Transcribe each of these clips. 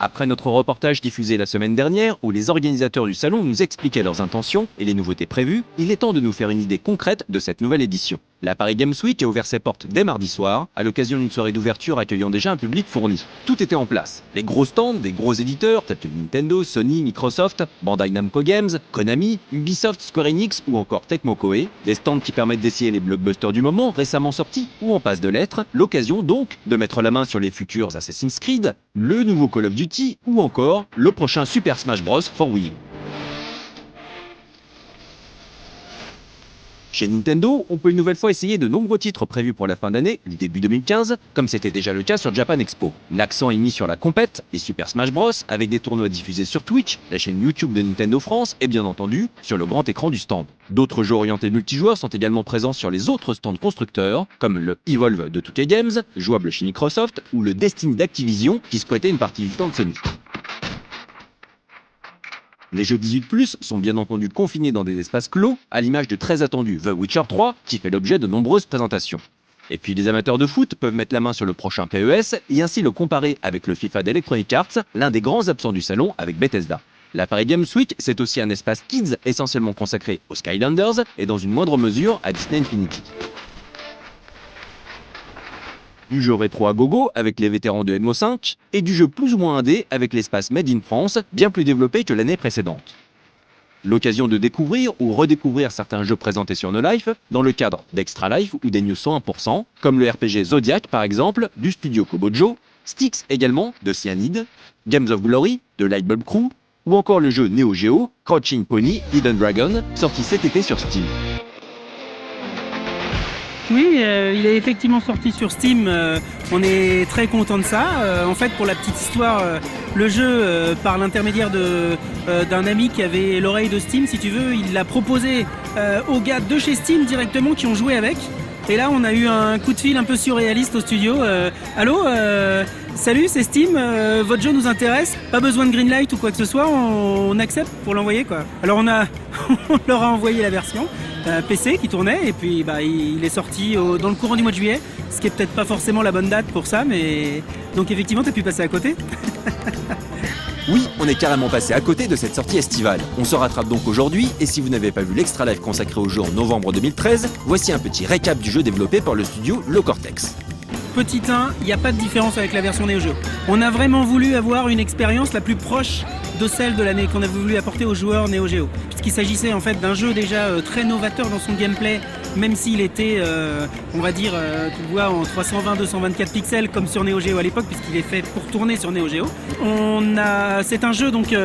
Après notre reportage diffusé la semaine dernière, où les organisateurs du salon nous expliquaient leurs intentions et les nouveautés prévues, il est temps de nous faire une idée concrète de cette nouvelle édition. La Paris Games Week a ouvert ses portes dès mardi soir, à l'occasion d'une soirée d'ouverture accueillant déjà un public fourni. Tout était en place. Les gros stands des gros éditeurs, tels que Nintendo, Sony, Microsoft, Bandai Namco Games, Konami, Ubisoft, Square Enix ou encore Tecmo Koei. Des stands qui permettent d'essayer les blockbusters du moment, récemment sortis ou en passe de l'être. L'occasion donc de mettre la main sur les futurs Assassin's Creed, le nouveau Call of Duty ou encore le prochain Super Smash Bros. For Wii U. Chez Nintendo, on peut une nouvelle fois essayer de nombreux titres prévus pour la fin d'année, du début 2015, comme c'était déjà le cas sur Japan Expo. L'accent est mis sur la compète, les Super Smash Bros, avec des tournois diffusés sur Twitch, la chaîne YouTube de Nintendo France et bien entendu, sur le grand écran du stand. D'autres jeux orientés multijoueurs sont également présents sur les autres stands constructeurs, comme le Evolve de 2K Games, jouable chez Microsoft, ou le Destiny d'Activision, qui squattait une partie du stand Sony. Les jeux 18+, sont bien entendu confinés dans des espaces clos, à l'image de très attendu The Witcher 3, qui fait l'objet de nombreuses présentations. Et puis les amateurs de foot peuvent mettre la main sur le prochain PES, et ainsi le comparer avec le FIFA d'Electronic Arts, l'un des grands absents du salon avec Bethesda. La Paris Games Week, c'est aussi un espace kids essentiellement consacré aux Skylanders, et dans une moindre mesure à Disney Infinity. Du jeu rétro à gogo avec les vétérans de MO5, et du jeu plus ou moins indé avec l'espace Made in France, bien plus développé que l'année précédente. L'occasion de découvrir ou redécouvrir certains jeux présentés sur No Life dans le cadre d'Extra Life ou des news 101%, comme le RPG Zodiac par exemple, du studio Kobojo, Styx également, de Cyanide, Games of Glory, de Lightbulb Crew, ou encore le jeu Neo Geo, Crouching Pony, Hidden Dragon, sorti cet été sur Steam. Oui, il est effectivement sorti sur Steam, on est très content de ça. En fait, pour la petite histoire, le jeu, par l'intermédiaire d'un ami qui avait l'oreille de Steam, si tu veux, il l'a proposé aux gars de chez Steam directement qui ont joué avec. Et là, on a eu un coup de fil un peu surréaliste au studio. Allô, salut, c'est Steam, votre jeu nous intéresse, pas besoin de greenlight ou quoi que ce soit, on accepte pour l'envoyer quoi. Alors on leur a envoyé la version. PC qui tournait et puis il est sorti dans le courant du mois de juillet, ce qui est peut-être pas forcément la bonne date pour ça, mais donc effectivement t'as pu passer à côté. Oui, on est carrément passé à côté de cette sortie estivale. On se rattrape donc aujourd'hui, et si vous n'avez pas vu l'extra live consacré au jeu en novembre 2013, voici un petit récap du jeu développé par le studio Le Cortex. Petit 1, il n'y a pas de différence avec la version Neo Geo. On a vraiment voulu avoir une expérience la plus proche de celle de l'année qu'on a voulu apporter aux joueurs Neo Geo. Puisqu'il s'agissait en fait d'un jeu déjà très novateur dans son gameplay, même s'il était, on va dire, tu le vois en 320-224 pixels comme sur Neo Geo à l'époque, puisqu'il est fait pour tourner sur Neo Geo. C'est un jeu donc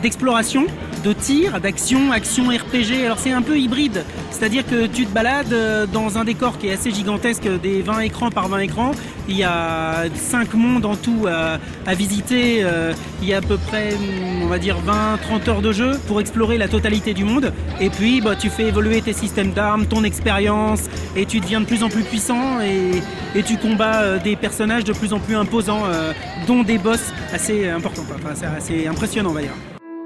d'exploration, de tir, d'action, action RPG. Alors c'est un peu hybride, c'est-à-dire que tu te balades dans un décor qui est assez gigantesque, des 20 écrans par 20 écrans. Il y a 5 mondes en tout à visiter. Il y a à peu près, on va dire, 20-30 heures de jeu pour explorer la totalité du monde. Et puis, tu fais évoluer tes systèmes d'armes, ton expérience, et tu deviens de plus en plus puissant et tu combats des personnages de plus en plus imposants, dont des boss assez importants. Enfin, c'est assez impressionnant, on va dire.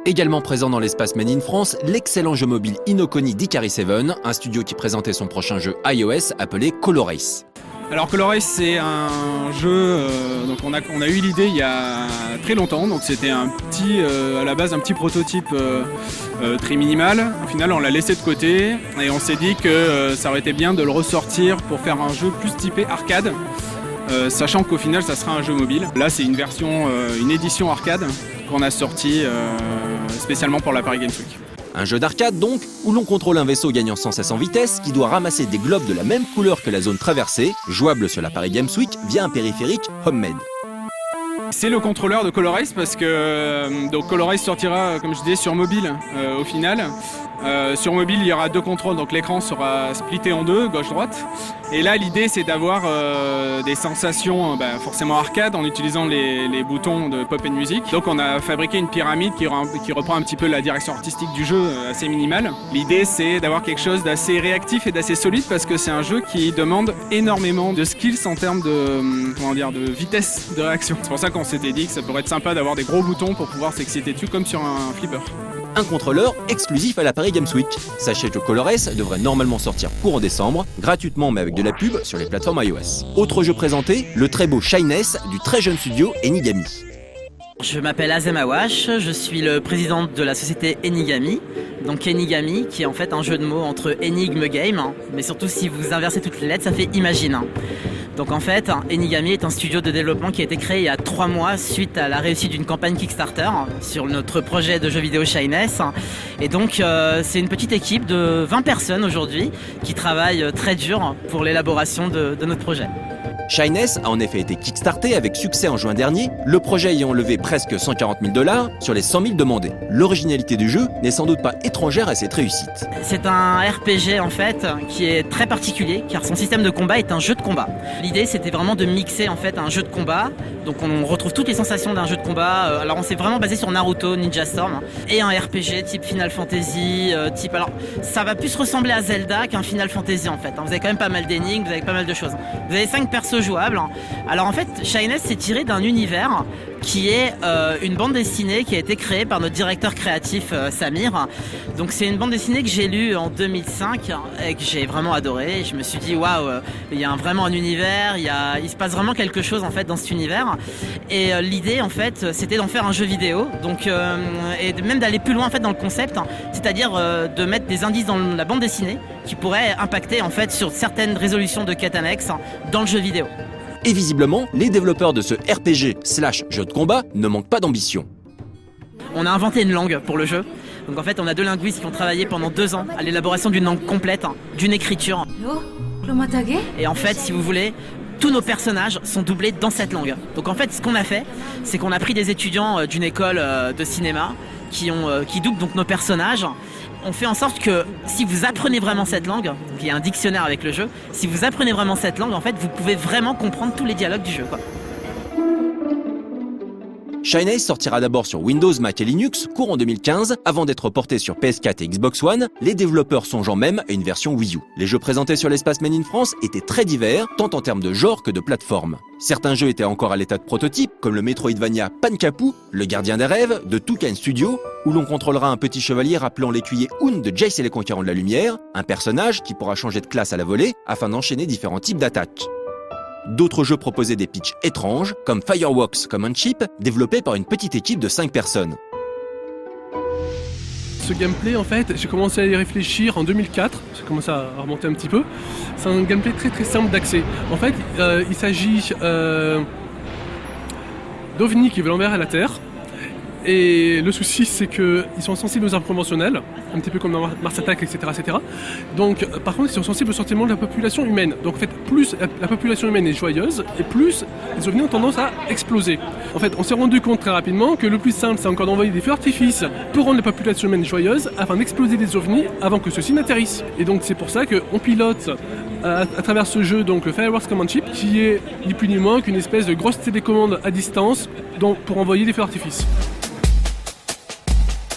Également présent dans l'espace Made in France, l'excellent jeu mobile Inokoni d'Ikari 7, un studio qui présentait son prochain jeu iOS appelé Colorace. Alors Colorace, c'est un jeu, donc on a eu l'idée il y a très longtemps, donc c'était à la base un petit prototype très minimal. Au final on l'a laissé de côté et on s'est dit que ça aurait été bien de le ressortir pour faire un jeu plus typé arcade, sachant qu'au final ça sera un jeu mobile. Là c'est une édition arcade qu'on a sortie spécialement pour la Paris Games Week. Un jeu d'arcade donc, où l'on contrôle un vaisseau gagnant sans cesse en vitesse qui doit ramasser des globes de la même couleur que la zone traversée, jouable sur la Paris Games Week via un périphérique Homemade. C'est le contrôleur de Colorace parce que donc Colorace sortira, comme je disais, sur mobile au final. Sur mobile, il y aura deux contrôles, donc l'écran sera splitté en deux, gauche-droite. Et là, l'idée, c'est d'avoir des sensations forcément arcade en utilisant les boutons de Pop & Music. Donc on a fabriqué une pyramide qui reprend un petit peu la direction artistique du jeu, assez minimale. L'idée, c'est d'avoir quelque chose d'assez réactif et d'assez solide parce que c'est un jeu qui demande énormément de skills en termes de vitesse de réaction. C'est pour ça qu'on s'était dit que ça pourrait être sympa d'avoir des gros boutons pour pouvoir s'exciter dessus comme sur un flipper. Un contrôleur exclusif à la Paris Games Week. Sachez que Colorace devrait normalement sortir courant décembre, gratuitement mais avec de la pub sur les plateformes iOS. Autre jeu présenté, le très beau Shyness du très jeune studio Enigami. Je m'appelle Azem Awash, je suis le président de la société Enigami. Donc Enigami qui est en fait un jeu de mots entre énigme game, mais surtout si vous inversez toutes les lettres ça fait imagine. Donc en fait, Enigami est un studio de développement qui a été créé il y a 3 mois suite à la réussite d'une campagne Kickstarter sur notre projet de jeu vidéo Shyness. Et donc c'est une petite équipe de 20 personnes aujourd'hui qui travaillent très dur pour l'élaboration de notre projet. Shyness a en effet été kickstarté avec succès en juin dernier, le projet ayant levé presque 140 000 $ sur les 100 000 demandés. L'originalité du jeu n'est sans doute pas étrangère à cette réussite. C'est un RPG en fait qui est très particulier car son système de combat est un jeu de combat. L'idée c'était vraiment de mixer en fait un jeu de combat, donc on retrouve toutes les sensations d'un jeu de combat. Alors on s'est vraiment basé sur Naruto, Ninja Storm et un RPG type Final Fantasy, alors ça va plus ressembler à Zelda qu'un Final Fantasy en fait. Vous avez quand même pas mal d'énigmes, vous avez pas mal de choses. Vous avez 5 persos jouables. Alors en fait, Shyness s'est tiré d'un univers qui est une bande dessinée qui a été créée par notre directeur créatif Samir. Donc c'est une bande dessinée que j'ai lue en 2005 et que j'ai vraiment adoré. Je me suis dit waouh, il y a vraiment un univers, il se passe vraiment quelque chose en fait dans cet univers. Et l'idée en fait, c'était d'en faire un jeu vidéo. Donc et même d'aller plus loin en fait dans le concept, c'est-à-dire de mettre des indices dans la bande dessinée qui pourraient impacter en fait sur certaines résolutions de quêtes annexes dans le jeu vidéo. Et visiblement, les développeurs de ce RPG/jeu de combat ne manquent pas d'ambition. On a inventé une langue pour le jeu. Donc en fait, on a 2 linguistes qui ont travaillé pendant 2 ans à l'élaboration d'une langue complète, d'une écriture. Et en fait, si vous voulez, tous nos personnages sont doublés dans cette langue. Donc en fait, ce qu'on a fait, c'est qu'on a pris des étudiants d'une école de cinéma qui doublent donc nos personnages. On fait en sorte que si vous apprenez vraiment cette langue, il y a un dictionnaire avec le jeu, si vous apprenez vraiment cette langue, en fait, vous pouvez vraiment comprendre tous les dialogues du jeu, quoi. Shyness sortira d'abord sur Windows, Mac et Linux, courant 2015, avant d'être porté sur PS4 et Xbox One, les développeurs songeant même à une version Wii U. Les jeux présentés sur l'espace Made in France étaient très divers, tant en termes de genre que de plateforme. Certains jeux étaient encore à l'état de prototype, comme le Metroidvania Pankapu, le gardien des rêves de Toucan Studio, où l'on contrôlera un petit chevalier rappelant l'écuyer Hoon de Jace et les Conquérants de la Lumière, un personnage qui pourra changer de classe à la volée afin d'enchaîner différents types d'attaques. D'autres jeux proposaient des pitchs étranges, comme Fireworks Command Chip, développé par une petite équipe de 5 personnes. Ce gameplay, en fait, j'ai commencé à y réfléchir en 2004, ça commence à remonter un petit peu. C'est un gameplay très simple d'accès. En fait, il s'agit d'ovnis qui veulent envers la Terre. Et le souci, c'est qu'ils sont sensibles aux armes conventionnelles, un petit peu comme dans Mars Attack, etc., etc. Donc, par contre, ils sont sensibles au sentiment de la population humaine. Donc, en fait, plus la population humaine est joyeuse, et plus les ovnis ont tendance à exploser. En fait, on s'est rendu compte très rapidement que le plus simple, c'est encore d'envoyer des feux d'artifice pour rendre la population humaine joyeuse, afin d'exploser des ovnis avant que ceux-ci n'atterrissent. Et donc, c'est pour ça qu'on pilote à travers ce jeu, donc le Fireworks Command Chip, qui est ni plus ni moins qu'une espèce de grosse télécommande à distance pour envoyer des feux d'artifice.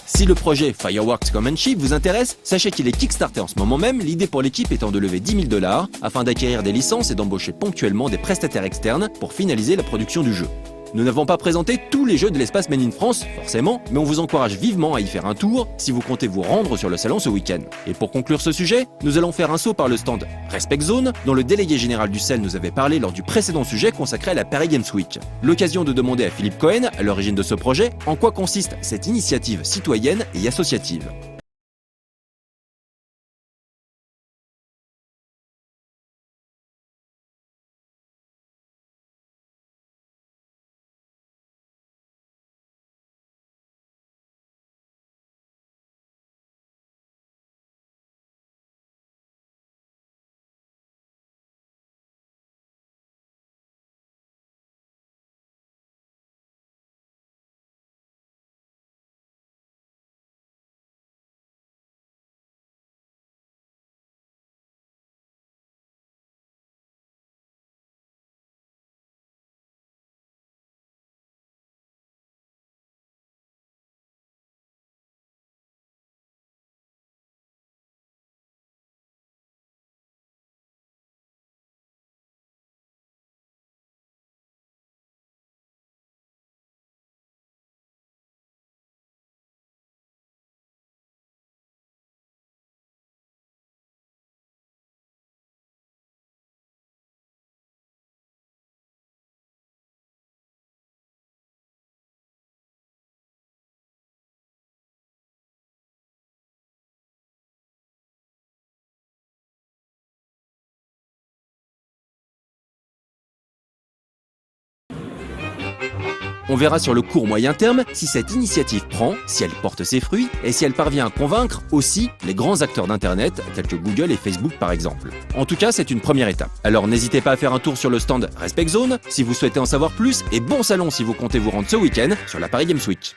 Si le projet Fireworks Command Chip vous intéresse, sachez qu'il est kickstarté en ce moment même, l'idée pour l'équipe étant de lever 10 000 $ afin d'acquérir des licences et d'embaucher ponctuellement des prestataires externes pour finaliser la production du jeu. Nous n'avons pas présenté tous les jeux de l'espace Made in France, forcément, mais on vous encourage vivement à y faire un tour si vous comptez vous rendre sur le salon ce week-end. Et pour conclure ce sujet, nous allons faire un saut par le stand Respect Zone, dont le délégué général du CEL nous avait parlé lors du précédent sujet consacré à la Paris Games Week. L'occasion de demander à Philippe Cohen, à l'origine de ce projet, en quoi consiste cette initiative citoyenne et associative. On verra sur le court moyen terme si cette initiative prend, si elle porte ses fruits et si elle parvient à convaincre aussi les grands acteurs d'Internet tels que Google et Facebook par exemple. En tout cas, c'est une première étape. Alors n'hésitez pas à faire un tour sur le stand Respect Zone si vous souhaitez en savoir plus et bon salon si vous comptez vous rendre ce week-end sur la Paris Games Week.